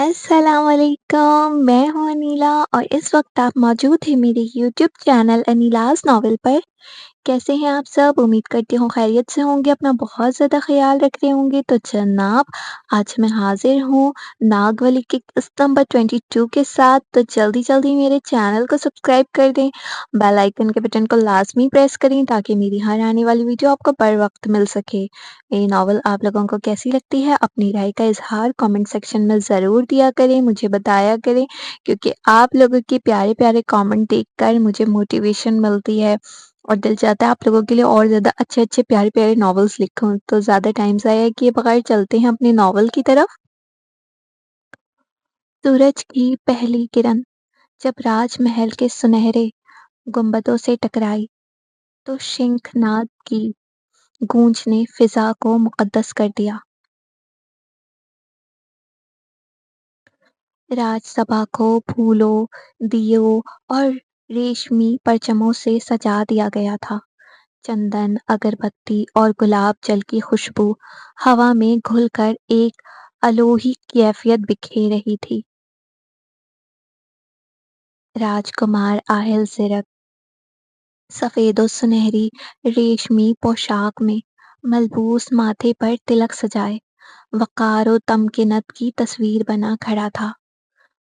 अस्सलाम वालेकुम, मैं हूँ अनीला और इस वक्त आप मौजूद हैं मेरे यूट्यूब चैनल अनीलाज़ नॉवल पर। कैसे हैं आप सब? उम्मीद करती हूँ खैरियत से होंगे, अपना बहुत ज़्यादा ख़्याल रख रहे होंगे। तो जनाब, आज मैं हाज़िर हूँ नागवली के किस्त नंबर 22 के साथ। तो जल्दी-जल्दी मेरे चैनल को सब्सक्राइब कर दें, बेल आइकन के बटन को लाज़मी प्रेस करें ताकि मेरी हर आने वाली वीडियो आपको बर वक़्त मिल सके। ये नॉवल आप लोगों को कैसी लगती है? अपनी राय का इज़हार कमेंट सेक्शन में ज़रूर दिया करें, मुझे बताया करें, क्योंकि आप लोगों के प्यारे-प्यारे कमेंट देखकर मुझे मोटिवेशन मिलती है और दिल चाहता है आप लोगों के लिए और ज़्यादा अच्छे-अच्छे, प्यारे-प्यारे नॉवेल्स लिखूँ। तो ज़्यादा टाइम ज़ाया किए बगैर चलते हैं अपने नॉवल की तरफ। सूरज की पहली किरण जब राजमहल के सुनहरे गुंबदों से टकराई, तो शंखनाद की गूंज ने फिज़ा को मुक़द्दस कर दिया। राजसभा को फूलों, दियों और रेशमी परचमों से सजा दिया गया था। चंदन, अगरबत्ती और गुलाब जल की खुशबू हवा में घुलकर एक अलोही कैफियत बिखेर रही थी। राजकुमार आहिल सिरक सफेद और सुनहरी रेशमी पोशाक में मलबूस माथे पर तिलक सजाए वक़ार और तमकीनत की तस्वीर बना खड़ा था।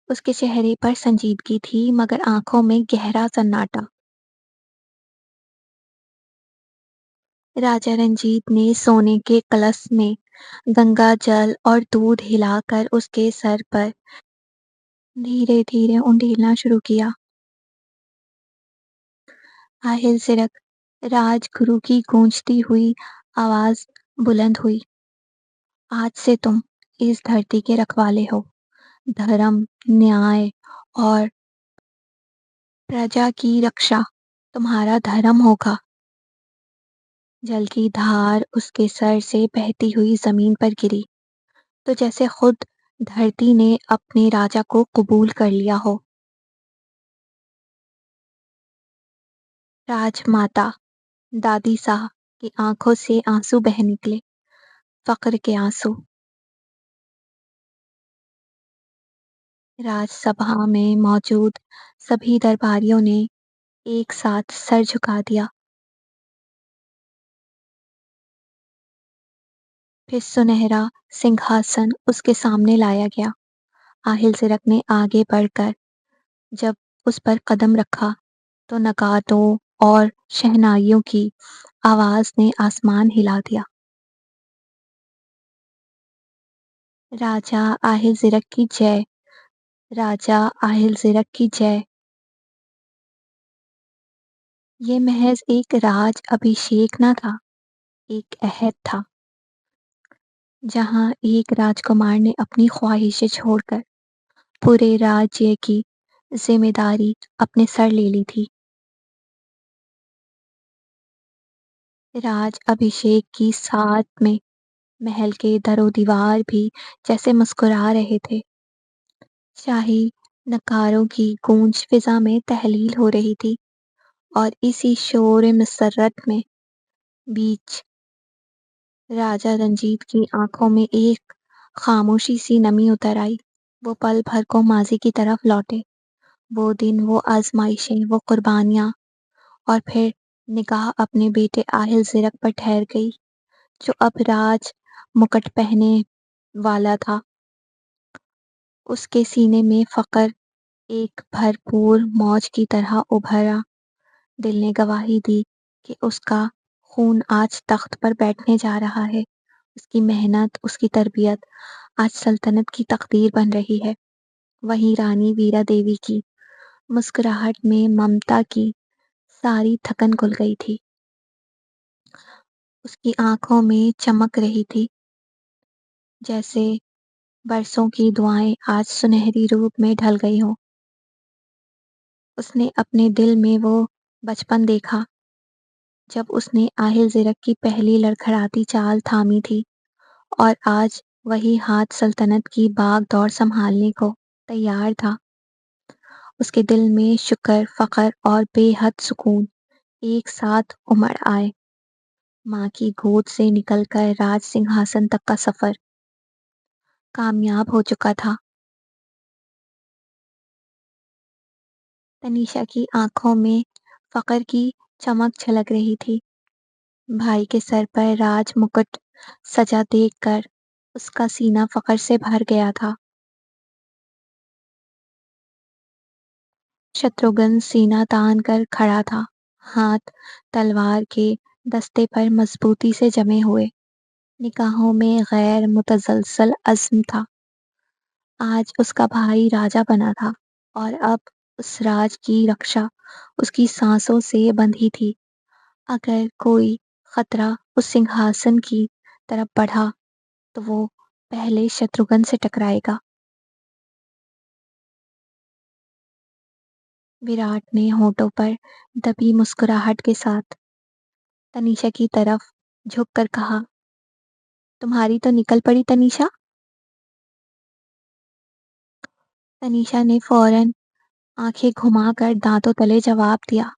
उसके चेहरे पर संजीदगी थी मगर आंखों में गहरा सन्नाटा। राजा रंजीत ने सोने के कलश में गंगा जल और दूध हिलाकर उसके सर पर धीरे धीरे उंडेलना शुरू किया। आहिल सिरक राजगुरु की गूंजती हुई आवाज बुलंद हुई। आज से तुम इस धरती के रखवाले हो। धर्म, न्याय और प्रजा की रक्षा तुम्हारा धर्म होगा। जल की धार उसके सर से बहती हुई जमीन पर गिरी, तो जैसे खुद धरती ने अपने राजा को कबूल कर लिया हो। राजमाता दादी साहब की आंखों से आंसू बह निकले, फक्र के आंसू। राजसभा में मौजूद सभी दरबारियों ने एक साथ सर झुका दिया। फिर सुनहरा सिंहासन उसके सामने लाया गया। आहिल सिरक ने आगे बढ़कर जब उस पर कदम रखा, तो नगाड़ों और शहनाइयों की आवाज ने आसमान हिला दिया। राजा आहिल ज़िरक की जय! राजा आहिल ज़िरक की जय! ये महज़ एक राज अभिषेक न था, एक अहद था, जहाँ एक राजकुमार ने अपनी ख्वाहिशें छोड़कर पूरे राज्य की ज़िम्मेदारी अपने सर ले ली थी। राज अभिषेक की साथ में महल के दरो-दीवार भी जैसे मुस्कुरा रहे थे। शाही नगाड़ों की गूंज फिज़ा में तहलील हो रही थी और इसी शोर-ए-मसर्रत में बीच राजा रंजीत की आंखों में एक खामोशी सी नमी उतर आई। वो पल भर को माजी की तरफ लौटे। वो दिन, वो आजमाइशें, वो कुर्बानियां, और फिर निगाह अपने बेटे आहिल ज़िरक पर ठहर गई, जो अब राज मुकुट पहनने वाला था। उसके सीने में फक्र एक भरपूर मौज की तरह उभरा। दिल ने गवाही दी कि उसका खून आज तख्त पर बैठने जा रहा है। उसकी मेहनत, उसकी तरबियत आज सल्तनत की तकदीर बन रही है। वहीं रानी वीरा देवी की मुस्कुराहट में ममता की सारी थकन घुल गई थी। उसकी आंखों में चमक रही थी, जैसे बरसों की दुआएं आज सुनहरी रूप में ढल गई हों। उसने अपने दिल में वो बचपन देखा जब उसने आहिल ज़िरक की पहली लड़खड़ाती चाल थामी थी, और आज वही हाथ सल्तनत की बागडोर संभालने को तैयार था। उसके दिल में शुक्र, फ़ख्र और बेहद सुकून एक साथ उमड़ आए। माँ की गोद से निकलकर राज सिंहासन तक का सफ़र कामयाब हो चुका था। तनीषा की आंखों में फक्र की चमक झलक रही थी। भाई के सर पर राज मुकुट सजा देखकर उसका सीना फक्र से भर गया था। शत्रुघ्न सीना तान कर खड़ा था, हाथ तलवार के दस्ते पर मजबूती से जमे हुए, निगाहों में गैर मुतसलसल अज़्म था। आज उसका भाई राजा बना था और अब उस राज की रक्षा उसकी सांसों से बंधी थी। अगर कोई खतरा उस सिंहासन की तरफ बढ़ा तो वो पहले शत्रुघ्न से टकराएगा। विराट ने होठों पर दबी मुस्कुराहट के साथ तनीषा की तरफ झुककर कहा, तुम्हारी तो निकल पड़ी तनीषा। तनीषा ने फौरन आंखें घुमाकर दांतों तले जवाब दिया,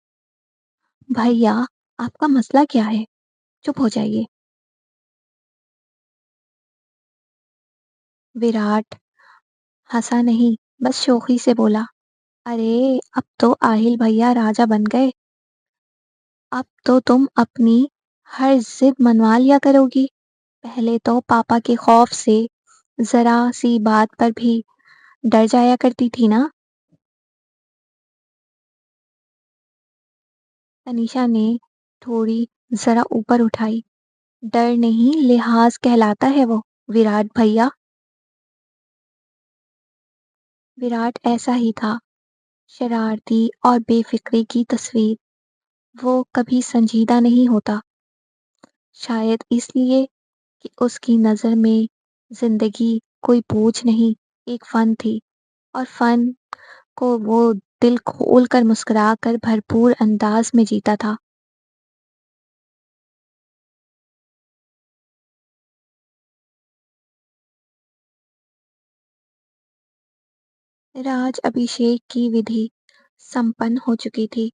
भैया, आपका मसला क्या है? चुप हो जाइए। विराट हंसा नहीं, बस शोखी से बोला, अरे अब तो आहिल भैया राजा बन गए। अब तो तुम अपनी हर जिद मनवा लिया करोगी। पहले तो पापा के खौफ से जरा सी बात पर भी डर जाया करती थी ना। तनीषा ने थोड़ी जरा ऊपर उठाई, डर नहीं लिहाज कहलाता है वो, विराट भैया। विराट ऐसा ही था, शरारती और बेफिक्री की तस्वीर। वो कभी संजीदा नहीं होता, शायद इसलिए कि उसकी नज़र में जिंदगी कोई बोझ नहीं, एक फन थी, और फन को वो दिल खोल कर मुस्कुरा कर भरपूर अंदाज में जीता था। राज अभिषेक की विधि संपन्न हो चुकी थी।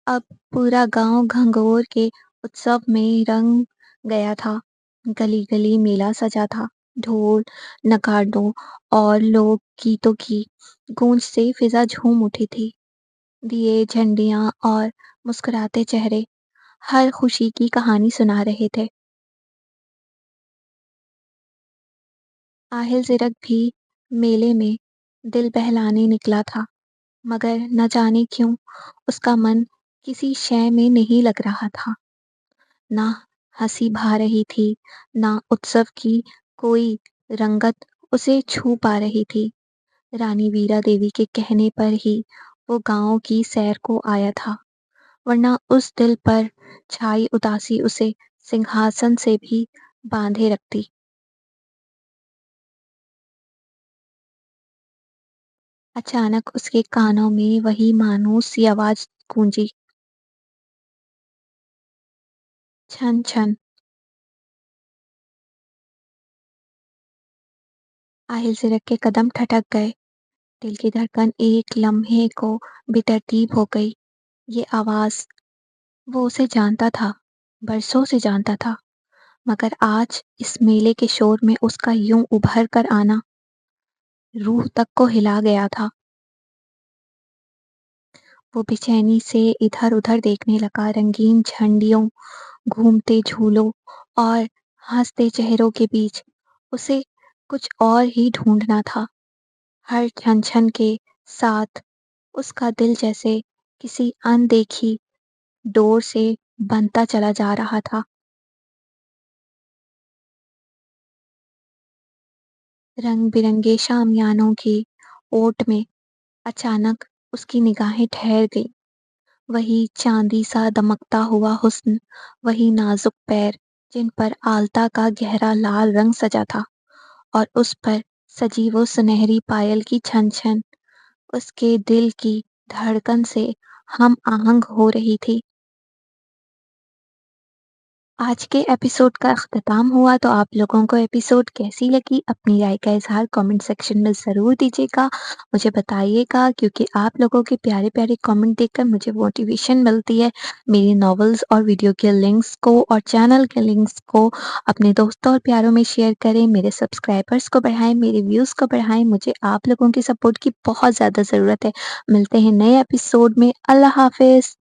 अब पूरा गांव घंघोर के उत्सव में रंग गया था। गली गली मेला सजा था। ढोल, नगाड़ों और लोक गीतों की गूंज से फिजा झूम उठी थी। दिए, झंडियां और मुस्कुराते चेहरे हर खुशी की कहानी सुना रहे थे। आहिल जिरक भी मेले में दिल बहलाने निकला था, मगर न जाने क्यों उसका मन किसी शय में नहीं लग रहा था। ना हंसी भा रही थी, ना उत्सव की कोई रंगत उसे छू पा रही थी। रानी वीरा देवी के कहने पर ही वो गांव की सैर को आया था, वरना उस दिल पर छाई उदासी उसे सिंहासन से भी बांधे रखती। अचानक उसके कानों में वही मानूस सी आवाज गूंजी, छन छन। आहिल सिरक के कदम ठटक गए, दिल की धड़कन एक लम्हे को बेतरतीब हो गई। ये आवाज, वो उसे जानता था, बरसों से जानता था, मगर आज इस मेले के शोर में उसका यूं उभर कर आना रूह तक को हिला गया था। वो बेचैनी से इधर उधर देखने लगा, रंगीन झंडियों, घूमते झूलों और हंसते चेहरों के बीच उसे कुछ और ही ढूंढना था। हर छन छन के साथ उसका दिल जैसे किसी अनदेखी डोर से बंधता चला जा रहा था। रंग बिरंगे शामियानों की ओट में अचानक उसकी निगाहें ठहर गईं। वही चांदी सा दमकता हुआ हुस्न, वही नाजुक पैर जिन पर आलता का गहरा लाल रंग सजा था, और उस पर सजी वो सुनहरी पायल की छन छन उसके दिल की धड़कन से हम आहंग हो रही थी। آج کے ایپیسوڈ کا اختتام ہوا تو آپ لوگوں کو ایپیسوڈ کیسی لگی اپنی رائے کا اظہار کامنٹ سیکشن میں ضرور دیجیے گا، مجھے بتائیے گا، کیونکہ آپ لوگوں کے پیارے پیارے کامنٹ دیکھ کر مجھے موٹیویشن ملتی ہے میری ناولز اور ویڈیو کے لنکس کو اور چینل کے لنکس کو اپنے دوستوں اور پیاروں میں شیئر کریں، میرے سبسکرائبرز کو بڑھائیں، میرے ویوز کو بڑھائیں، مجھے آپ لوگوں کی سپورٹ کی بہت زیادہ ضرورت ہے۔ ملتے ہیں نئے ایپیسوڈ میں، اللہ حافظ۔